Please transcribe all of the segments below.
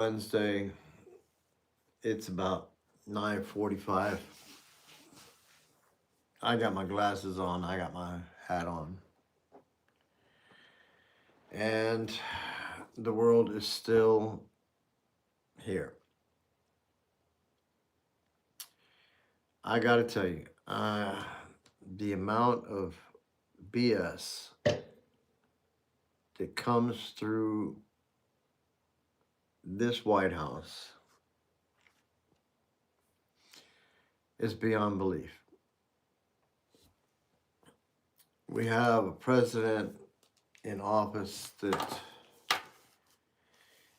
Wednesday. It's about 9:45. I got my glasses on. I got my hat on. And the world is still here. I got to tell you, the amount of BS that comes through this White House is beyond belief. We have a president in office that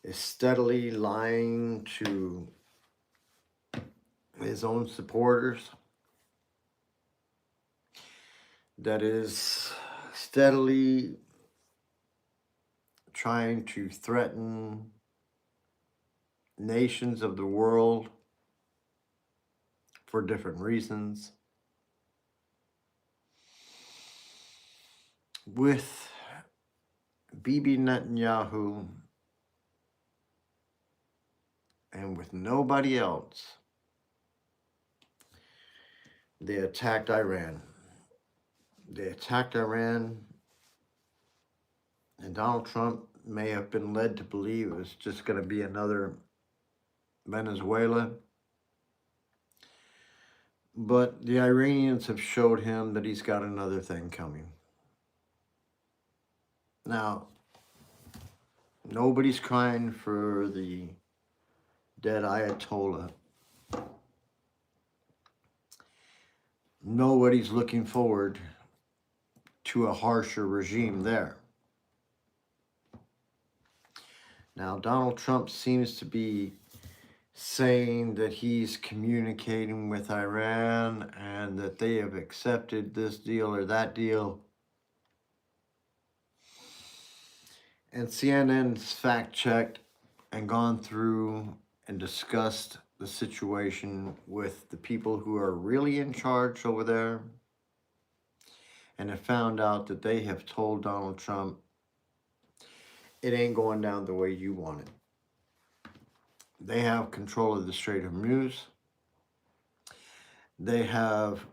is steadily lying to his own supporters, that is steadily trying to threaten nations of the world for different reasons. With Bibi Netanyahu and with nobody else, they attacked Iran. They attacked Iran, and Donald Trump may have been led to believe it was just going to be another Venezuela. But the Iranians have showed him that he's got another thing coming. Now, nobody's crying for the dead Ayatollah. Nobody's looking forward to a harsher regime there. Now, Donald Trump seems to be saying that he's communicating with Iran and that they have accepted this deal or that deal. And CNN's fact checked and gone through and discussed the situation with the people who are really in charge over there, and have found out that they have told Donald Trump it ain't going down the way you want it. They have control of the Strait of Hormuz. They have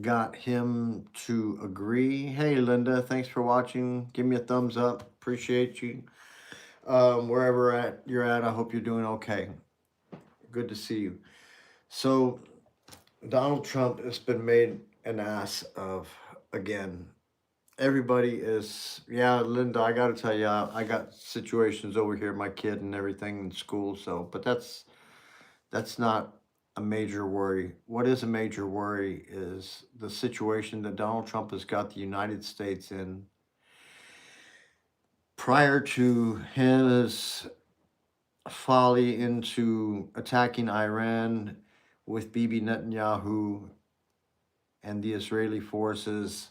got him to agree. Hey, Linda, thanks for watching. Give me a thumbs up. Appreciate you. Wherever you're at, I hope you're doing okay. Good to see you. So, Donald Trump has been made an ass of again. Everybody is, yeah, Linda, I got to tell you, I got situations over here, my kid and everything in school, so, but that's not a major worry. What is a major worry is the situation that Donald Trump has got the United States in. Prior to his folly into attacking Iran with Bibi Netanyahu and the Israeli forces,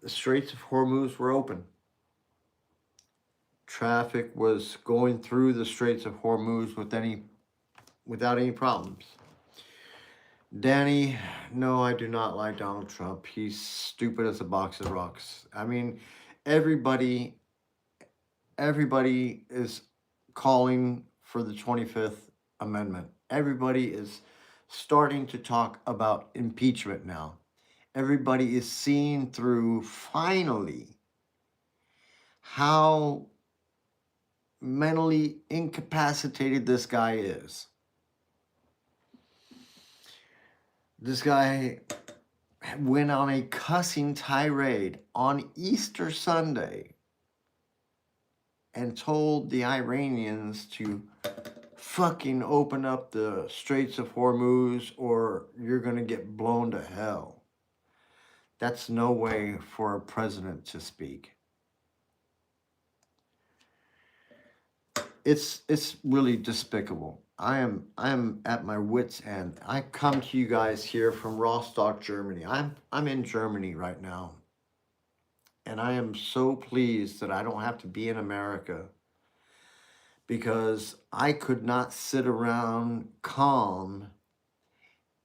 the Straits of Hormuz were open. Traffic was going through the Straits of Hormuz without any problems. Danny, no, I do not like Donald Trump. He's stupid as a box of rocks. I mean, everybody is calling for the 25th Amendment. Everybody is starting to talk about impeachment now. Everybody is seeing through, finally, how mentally incapacitated this guy is. This guy went on a cussing tirade on Easter Sunday and told the Iranians to fucking open up the Straits of Hormuz or you're going to get blown to hell. That's no way for a president to speak. It's really despicable. I am at my wit's end. I come to you guys here from Rostock, Germany. I'm in Germany right now. And I am so pleased that I don't have to be in America, because I could not sit around calm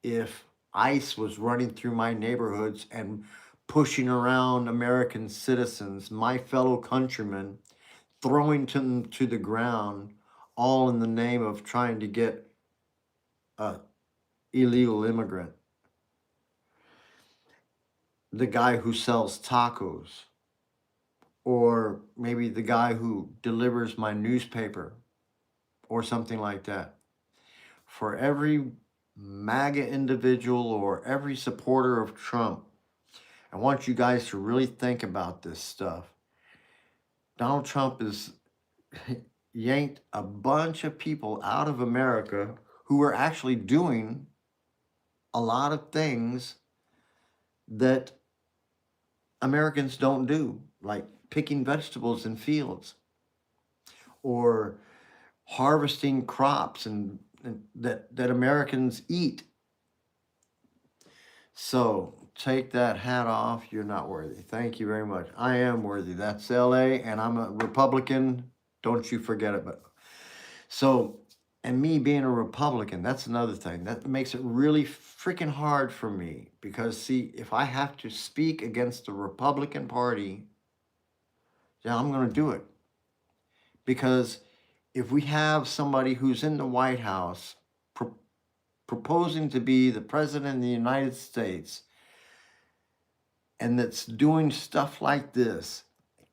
if ICE was running through my neighborhoods and pushing around American citizens, my fellow countrymen, throwing them to the ground all in the name of trying to get a illegal immigrant. The guy who sells tacos, or maybe the guy who delivers my newspaper, or something like that. For every MAGA individual or every supporter of Trump, I want you guys to really think about this stuff. Donald Trump has yanked a bunch of people out of America who are actually doing a lot of things that Americans don't do, like picking vegetables in fields or harvesting crops and that Americans eat. So take that hat off. You're not worthy. Thank you very much. I am worthy. That's LA, and I'm a Republican. Don't you forget it. But so, and me being a Republican, that's another thing. That makes it really freaking hard for me because, see, if I have to speak against the Republican Party, yeah, I'm going to do it. Because if we have somebody who's in the White House proposing to be the president of the United States and that's doing stuff like this,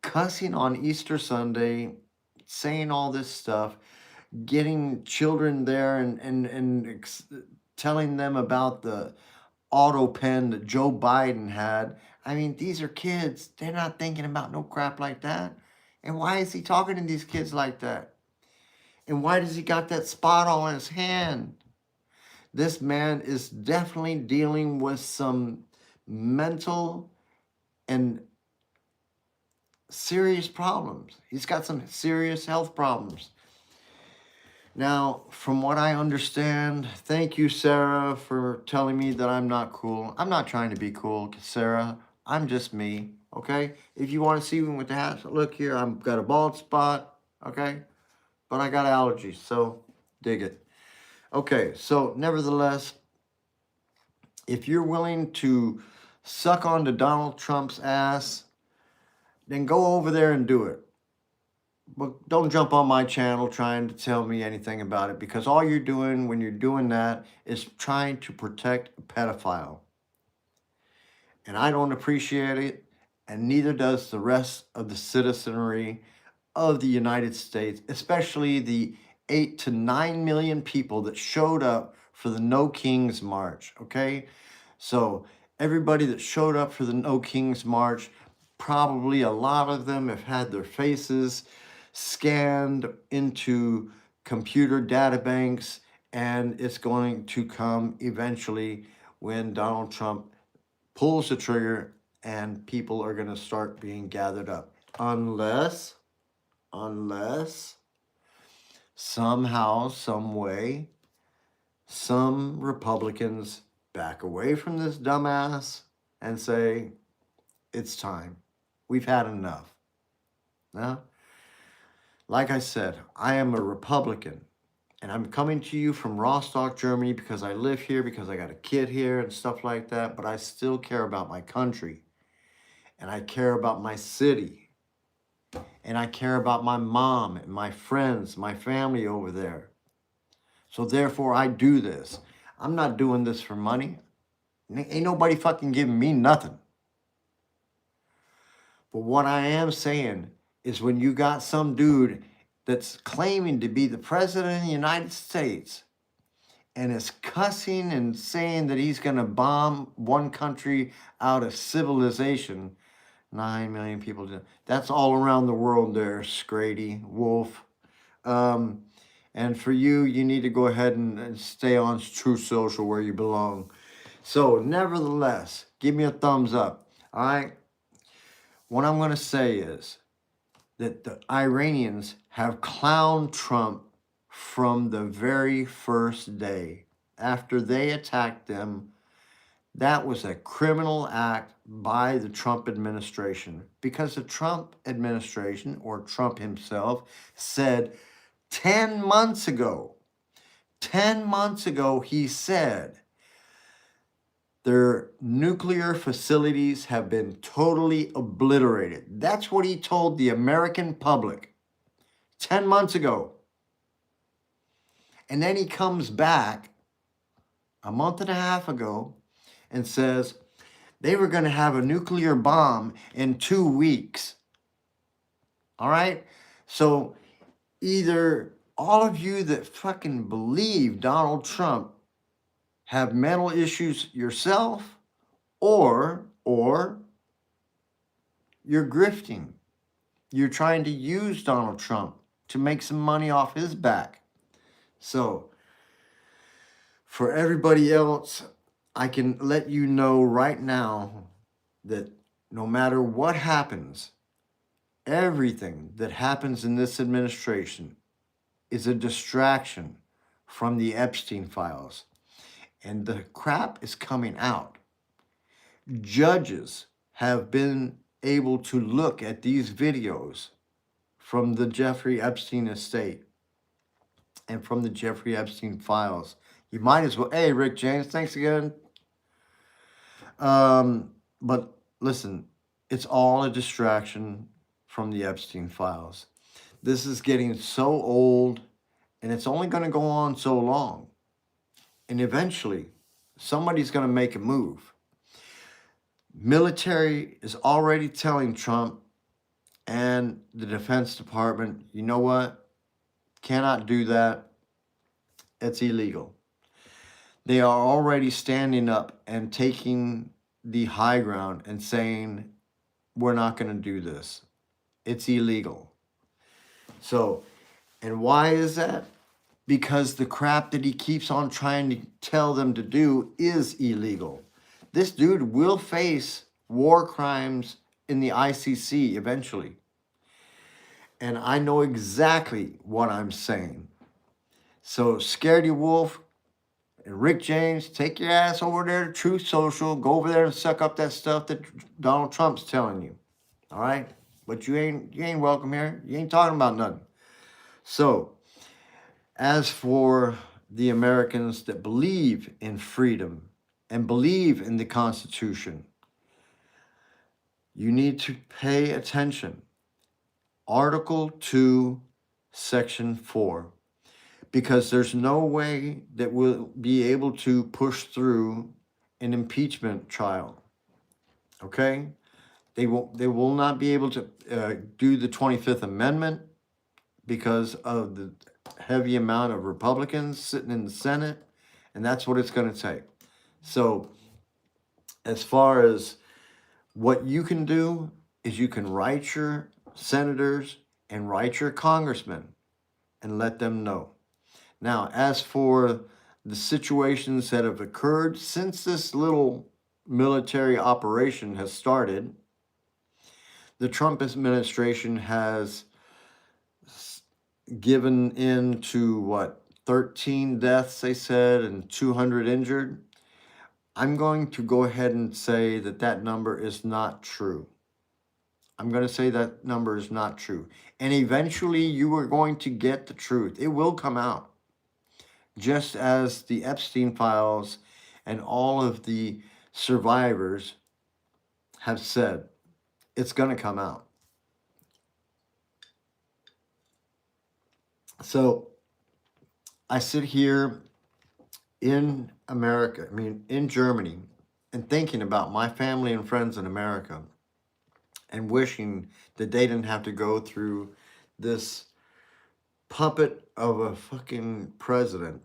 cussing on Easter Sunday, saying all this stuff, getting children there and telling them about the auto pen that Joe Biden had. I mean, these are kids. They're not thinking about no crap like that. And why is he talking to these kids like that? And why does he got that spot on his hand? This man is definitely dealing with some mental and serious problems. He's got some serious health problems. Now, from what I understand, thank you, Sarah, for telling me that I'm not cool. I'm not trying to be cool, Sarah. I'm just me, okay? If you want to see me with the hat, look here, I've got a bald spot, okay? But I got allergies, so dig it. Okay, so nevertheless, if you're willing to suck onto Donald Trump's ass, then go over there and do it. But don't jump on my channel trying to tell me anything about it, because all you're doing when you're doing that is trying to protect a pedophile. And I don't appreciate it, and neither does the rest of the citizenry of the United States, especially the 8 to 9 million people that showed up for the No Kings March, okay? So everybody that showed up for the No Kings March, probably a lot of them have had their faces scanned into computer data banks, and it's going to come eventually when Donald Trump pulls the trigger and people are going to start being gathered up. Unless somehow, some way, some Republicans back away from this dumbass and say, it's time. We've had enough. Now, like I said, I am a Republican, and I'm coming to you from Rostock, Germany, because I live here, because I got a kid here and stuff like that, but I still care about my country, and I care about my city, and I care about my mom and my friends, my family over there. So therefore, I do this. I'm not doing this for money. Ain't nobody fucking giving me nothing. But what I am saying is when you got some dude that's claiming to be the president of the United States and is cussing and saying that he's going to bomb one country out of civilization, 9 million people, that's all around the world there, Scrady, Wolf. And for you, you need to go ahead and stay on True Social where you belong. So nevertheless, give me a thumbs up, all right? What I'm going to say is that the Iranians have clowned Trump from the very first day. After they attacked them, that was a criminal act by the Trump administration, because the Trump administration, or Trump himself, said 10 months ago, he said, their nuclear facilities have been totally obliterated. That's what he told the American public 10 months ago. And then he comes back a month and a half ago and says they were going to have a nuclear bomb in 2 weeks. All right? So either all of you that fucking believe Donald Trump have mental issues yourself, or you're grifting. You're trying to use Donald Trump to make some money off his back. So for everybody else, I can let you know right now that no matter what happens, everything that happens in this administration is a distraction from the Epstein files. And the crap is coming out. Judges have been able to look at these videos from the Jeffrey Epstein estate and from the Jeffrey Epstein files. You might as well, hey, Rick James, thanks again. But listen, it's all a distraction from the Epstein files. This is getting so old, and it's only going to go on so long. And eventually, somebody's going to make a move. Military is already telling Trump and the Defense Department, you know what? Cannot do that. It's illegal. They are already standing up and taking the high ground and saying, we're not going to do this. It's illegal. So, and why is that? Because the crap that he keeps on trying to tell them to do is illegal. This dude will face war crimes in the ICC eventually. And I know exactly what I'm saying. So, Scaredy Wolf and Rick James, take your ass over there to Truth Social. Go over there and suck up that stuff that Donald Trump's telling you. All right? But you ain't welcome here. You ain't talking about nothing. So, as for the Americans that believe in freedom and believe in the Constitution, you need to pay attention. Article 2, Section 4. Because there's no way that we'll be able to push through an impeachment trial. Okay? They will not be able to do the 25th Amendment because of the heavy amount of Republicans sitting in the Senate, and that's what it's going to take. So as far as what you can do is you can write your senators and write your congressmen and let them know. Now, as for the situations that have occurred since this little military operation has started, the Trump administration has given in to 13 deaths, they said, and 200 injured. I'm going to go ahead and say that that number is not true. I'm going to say that number is not true. And eventually you are going to get the truth. It will come out. Just as the Epstein files and all of the survivors have said, it's going to come out. So I sit here in America, in Germany, and thinking about my family and friends in America and wishing that they didn't have to go through this puppet of a fucking president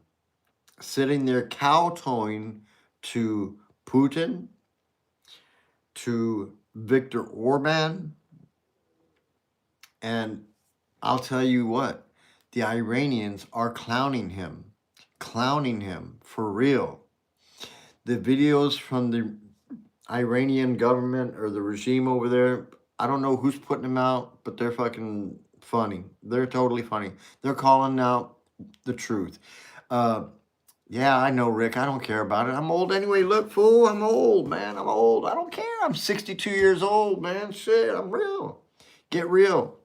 sitting there kowtowing to Putin, to Viktor Orban, and I'll tell you what, the Iranians are clowning him for real. The videos from the Iranian government or the regime over there, I don't know who's putting them out, but they're fucking funny. They're totally funny. They're calling out the truth. Yeah, I know, Rick. I don't care about it. I'm old anyway. Look, fool, I'm old, man. I'm old. I don't care. I'm 62 years old, man. Shit, I'm real. Get real.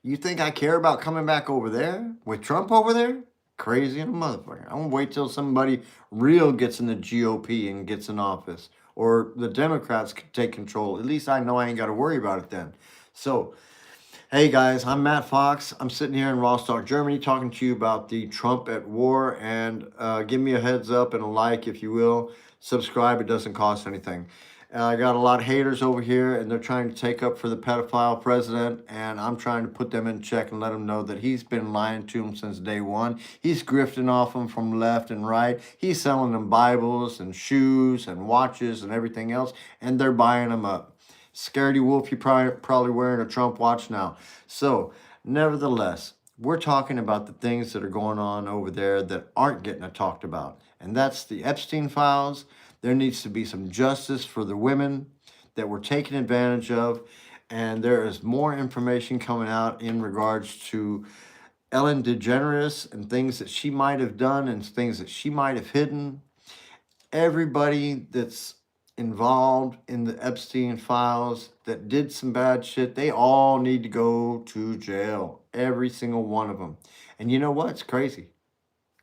You think I care about coming back over there with Trump over there? Crazy in a motherfucker. I'm going to wait till somebody real gets in the GOP and gets in office. Or the Democrats take control. At least I know I ain't got to worry about it then. So, Hey guys, I'm Matt Fox. I'm sitting here in Rostock, Germany, talking to you about the Trump at war. And give me a heads up and a like, if you will. Subscribe, it doesn't cost anything. I got a lot of haters over here, and they're trying to take up for the pedophile president. And I'm trying to put them in check and let them know that he's been lying to them since day one. He's grifting off them from left and right. He's selling them Bibles and shoes and watches and everything else, and they're buying them up. Scaredy Wolf, you're probably wearing a Trump watch now. So, nevertheless, we're talking about the things that are going on over there that aren't getting talked about. And that's the Epstein files. There needs to be some justice for the women that were taken advantage of. And there is more information coming out in regards to Ellen DeGeneres and things that she might have done and things that she might have hidden. Everybody that's involved in the Epstein files that did some bad shit, they all need to go to jail. Every single one of them. And you know what? It's crazy.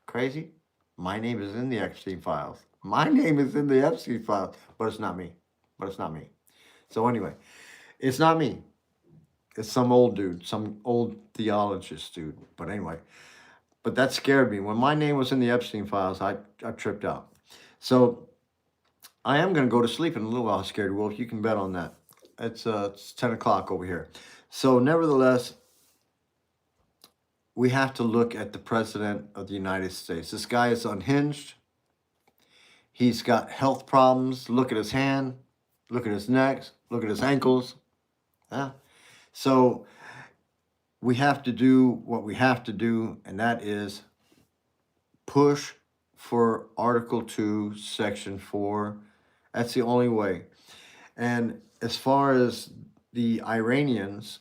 Crazy? My name is in the Epstein files. My name is in the Epstein files, but it's not me. But it's not me. So anyway, it's not me. It's some old dude, some old theologist dude. But anyway, but that scared me. When my name was in the Epstein files, I tripped out. So I am going to go to sleep in a little while, Scared Wolf. You can bet on that. It's 10 o'clock over here. So nevertheless, we have to look at the President of the United States. This guy is unhinged. He's got health problems. Look at his hand. Look at his neck. Look at his ankles. Yeah. So we have to do what we have to do, and that is push for Article 2, Section 4. That's the only way. And as far as the Iranians,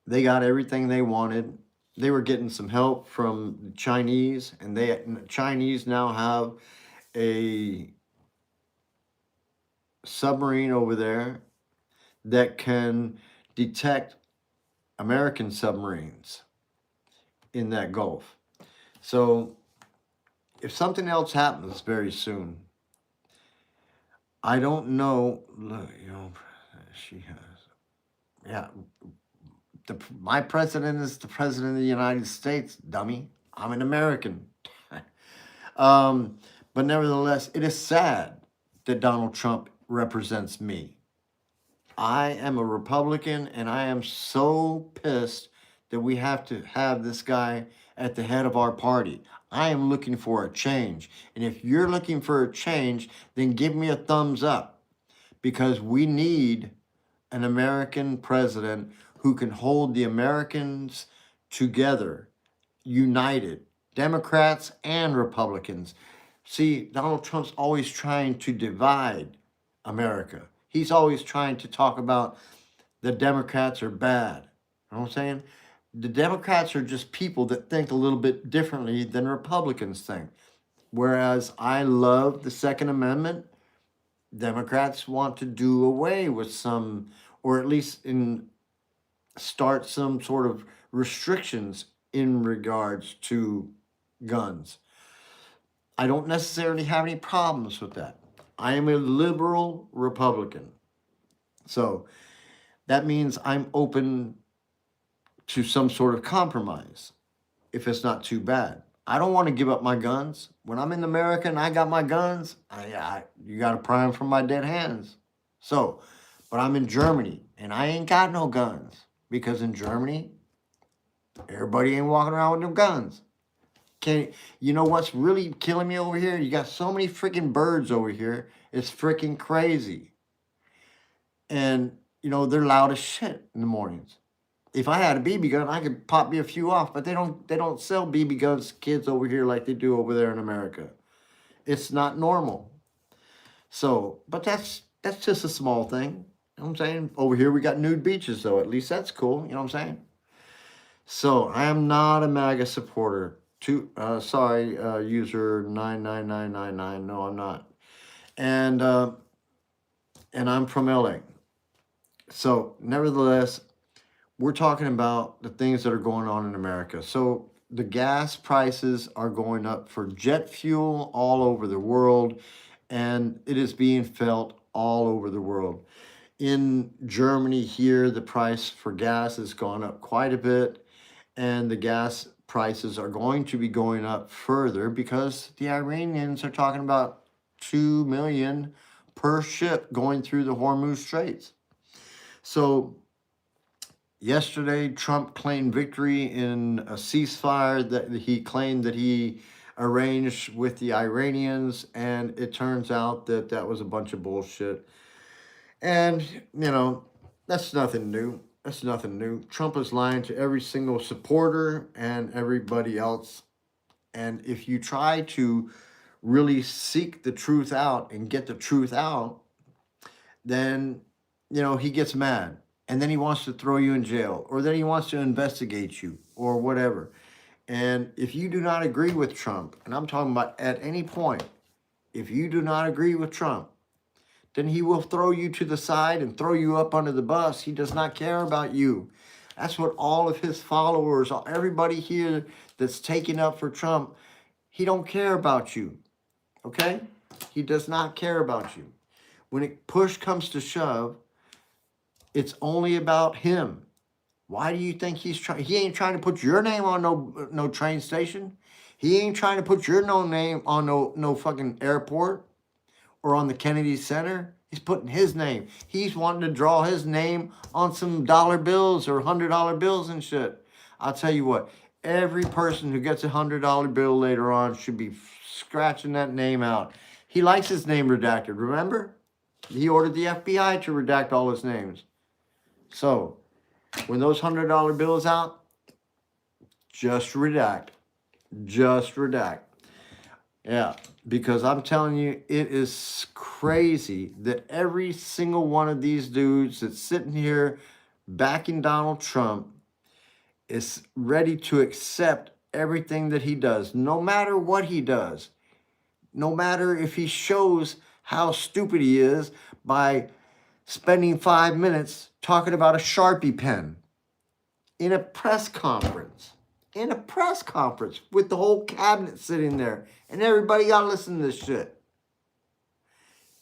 they got everything they wanted. They were getting some help from the Chinese, and the Chinese now have a submarine over there that can detect American submarines in that Gulf. So if something else happens very soon, I don't know. Look, she has, yeah. My president is the president of the United States, dummy. I'm an American. But nevertheless, it is sad that Donald Trump represents me. I am a Republican, and I am so pissed that we have to have this guy at the head of our party. I am looking for a change. And if you're looking for a change, then give me a thumbs up, because we need an American president who can hold the Americans together, united, Democrats and Republicans. See, Donald Trump's always trying to divide America. He's always trying to talk about the Democrats are bad. You know what I'm saying? The Democrats are just people that think a little bit differently than Republicans think. Whereas I love the Second Amendment, Democrats want to do away with some, or at least start some sort of restrictions in regards to guns. I don't necessarily have any problems with that. I am a liberal Republican. So that means I'm open to some sort of compromise if it's not too bad. I don't want to give up my guns. When I'm in America and I got my guns, you got to pry them from my dead hands. So, but I'm in Germany and I ain't got no guns, because in Germany, everybody ain't walking around with no guns. You know what's really killing me over here? You got so many freaking birds over here. It's freaking crazy. And, they're loud as shit in the mornings. If I had a BB gun, I could pop me a few off, but they don't sell BB guns to kids over here like they do over there in America. It's not normal. So, but that's just a small thing. You know what I'm saying? Over here we got nude beaches, though. At least that's cool. You know what I'm saying? So I am not a MAGA supporter. User 99999. No, I'm not. And I'm from LA. So nevertheless, we're talking about the things that are going on in America. So the gas prices are going up for jet fuel all over the world, and it is being felt all over the world. In Germany here, the price for gas has gone up quite a bit, and the gas prices are going to be going up further because the Iranians are talking about 2 million per ship going through the Hormuz Straits. So yesterday, Trump claimed victory in a ceasefire that he claimed that he arranged with the Iranians, and it turns out that that was a bunch of bullshit. And, that's nothing new. That's nothing new. Trump is lying to every single supporter and everybody else. And if you try to really seek the truth out and get the truth out, then, he gets mad. And then he wants to throw you in jail, or then he wants to investigate you, or whatever. And if you do not agree with Trump, and I'm talking about at any point, if you do not agree with Trump, then he will throw you to the side and throw you up under the bus. He does not care about you. That's what all of his followers, everybody here that's taking up for Trump, he don't care about you, okay? He does not care about you. When push comes to shove, it's only about him. Why do you think he's trying? He ain't trying to put your name on no train station. He ain't trying to put your name on no fucking airport or on the Kennedy Center. He's putting his name. He's wanting to draw his name on some dollar bills or $100 bills and shit. I'll tell you what, every person who gets a $100 bill later on should be scratching that name out. He likes his name redacted, remember? He ordered the FBI to redact all his names. So, when those $100 bills out, just redact. Just redact. Yeah, because I'm telling you, it is crazy that every single one of these dudes that's sitting here backing Donald Trump is ready to accept everything that he does, no matter what he does. No matter if he shows how stupid he is by spending 5 minutes talking about a Sharpie pen in a press conference. In a press conference with the whole cabinet sitting there, and everybody got to listen to this shit.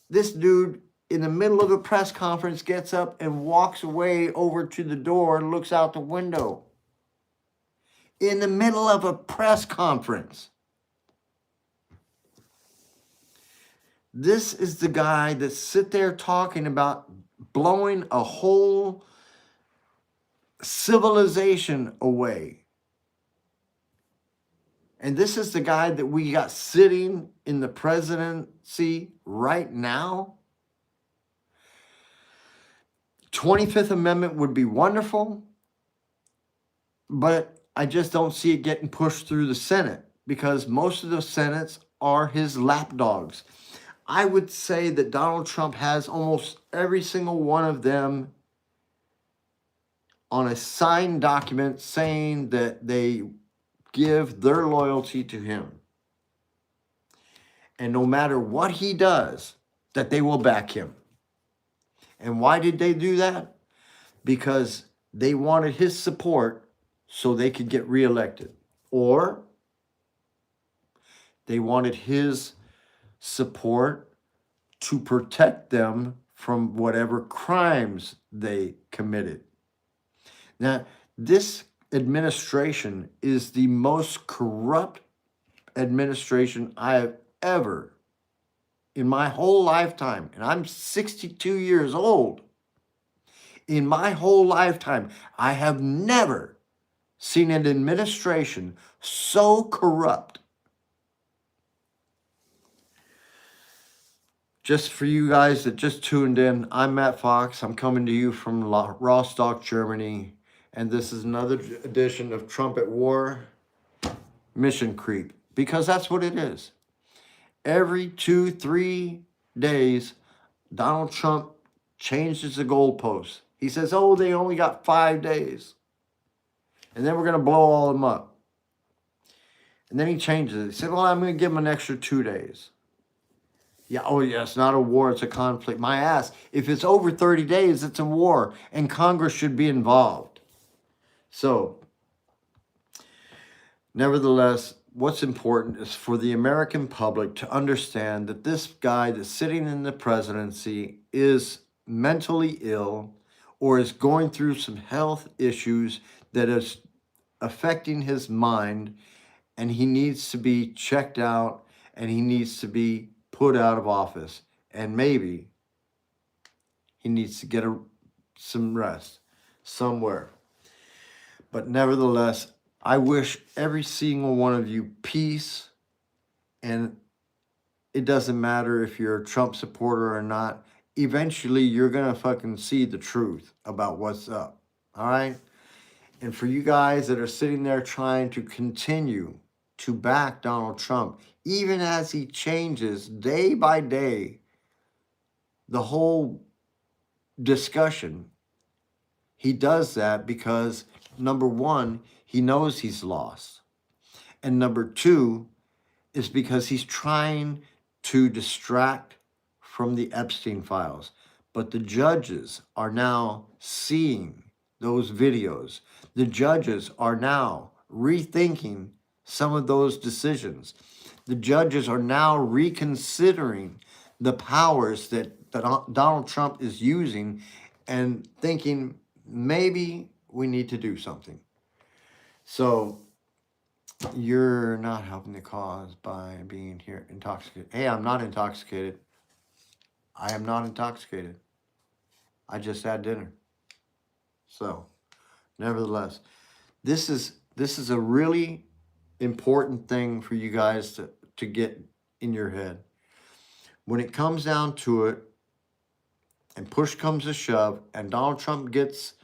This dude, in the middle of a press conference, gets up and walks away over to the door and looks out the window. In the middle of a press conference. This is the guy that sit there talking about blowing a whole civilization away. And this is the guy that we got sitting in the presidency right now. 25th Amendment would be wonderful, but I just don't see it getting pushed through the Senate because most of the Senates are his lapdogs. I would say that Donald Trump has almost every single one of them on a signed document saying that they give their loyalty to him. And no matter what he does, that they will back him. And why did they do that? Because they wanted his support so they could get reelected. Or they wanted his support to protect them from whatever crimes they committed. Now, this administration is the most corrupt administration I have ever, in my whole lifetime, and I'm 62 years old, in my whole lifetime, I have never seen an administration so corrupt. Just for you guys that just tuned in, I'm Matt Fox. I'm coming to you from Rostock, Germany. And this is another edition of Trump at War Mission Creep. Because that's what it is. Every 2-3 days, Donald Trump changes the goalposts. He says, oh, they only got 5 days. And then we're going to blow all of them up. And then he changes it. He said, well, I'm going to give him an extra 2 days. Yeah, oh yeah, it's not a war, it's a conflict. My ass, if it's over 30 days, it's a war. And Congress should be involved. So, nevertheless, what's important is for the American public to understand that this guy that's sitting in the presidency is mentally ill or is going through some health issues that is affecting his mind, and he needs to be checked out and he needs to be put out of office. And maybe he needs to get some rest somewhere. But nevertheless, I wish every single one of you peace, and it doesn't matter if you're a Trump supporter or not. Eventually, you're going to fucking see the truth about what's up. All right? And for you guys that are sitting there trying to continue to back Donald Trump, even as he changes day by day the whole discussion, he does that because, number one, he knows he's lost. And number two is because he's trying to distract from the Epstein files. But the judges are now seeing those videos. The judges are now rethinking some of those decisions. The judges are now reconsidering the powers that Donald Trump is using and thinking maybe we need to do something. So you're not helping the cause by being here intoxicated. Hey, I'm not intoxicated. I am not intoxicated. I just had dinner. So, nevertheless, this is a really important thing for you guys to get in your head. When it comes down to it, and push comes to shove, and Donald Trump gets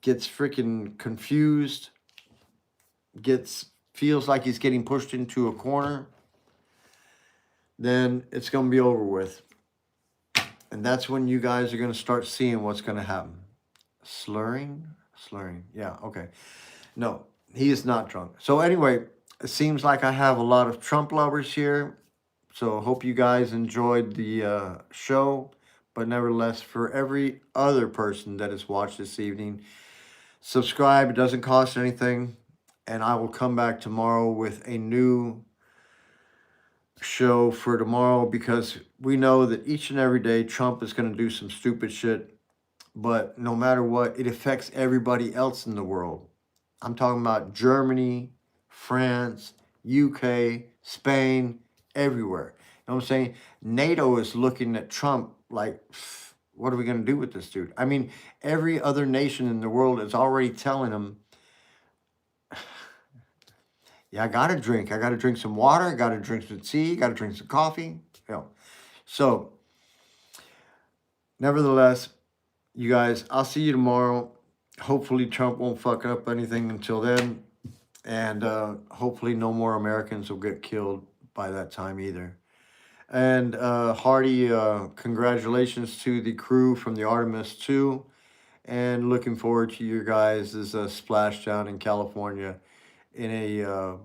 freaking confused, feels like he's getting pushed into a corner, then it's going to be over with. And that's when you guys are going to start seeing what's going to happen. Slurring? Yeah, okay. No, he is not drunk. So anyway, it seems like I have a lot of Trump lovers here. So hope you guys enjoyed the show. But nevertheless, for every other person that has watched this evening, subscribe. It doesn't cost anything. And I will come back tomorrow with a new show for tomorrow, because we know that each and every day Trump is going to do some stupid shit. But no matter what, it affects everybody else in the world. I'm talking about Germany, France, UK, Spain, everywhere. You know what I'm saying? NATO is looking at Trump like, what are we going to do with this dude? I mean, every other nation in the world is already telling him, yeah, I got to drink. I got to drink some water. I got to drink some tea. Got to drink some coffee. You know. So, nevertheless, you guys, I'll see you tomorrow. Hopefully Trump won't fuck up anything until then. And hopefully no more Americans will get killed by that time either. And hearty congratulations to the crew from the Artemis 2. And looking forward to your guys' splashdown in California in a,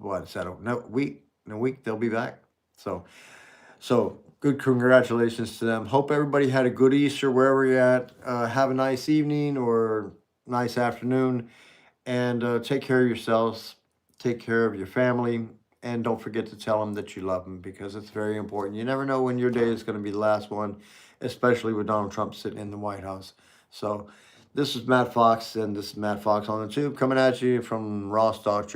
week? In a week they'll be back. So good congratulations to them. Hope everybody had a good Easter wherever you're at. Have a nice evening or nice afternoon. And take care of yourselves. Take care of your family. And don't forget to tell them that you love them, because it's very important. You never know when your day is going to be the last one, especially with Donald Trump sitting in the White House. So this is Matt Fox, and this is Matt Fox on the Tube, coming at you from Ross Doctrine.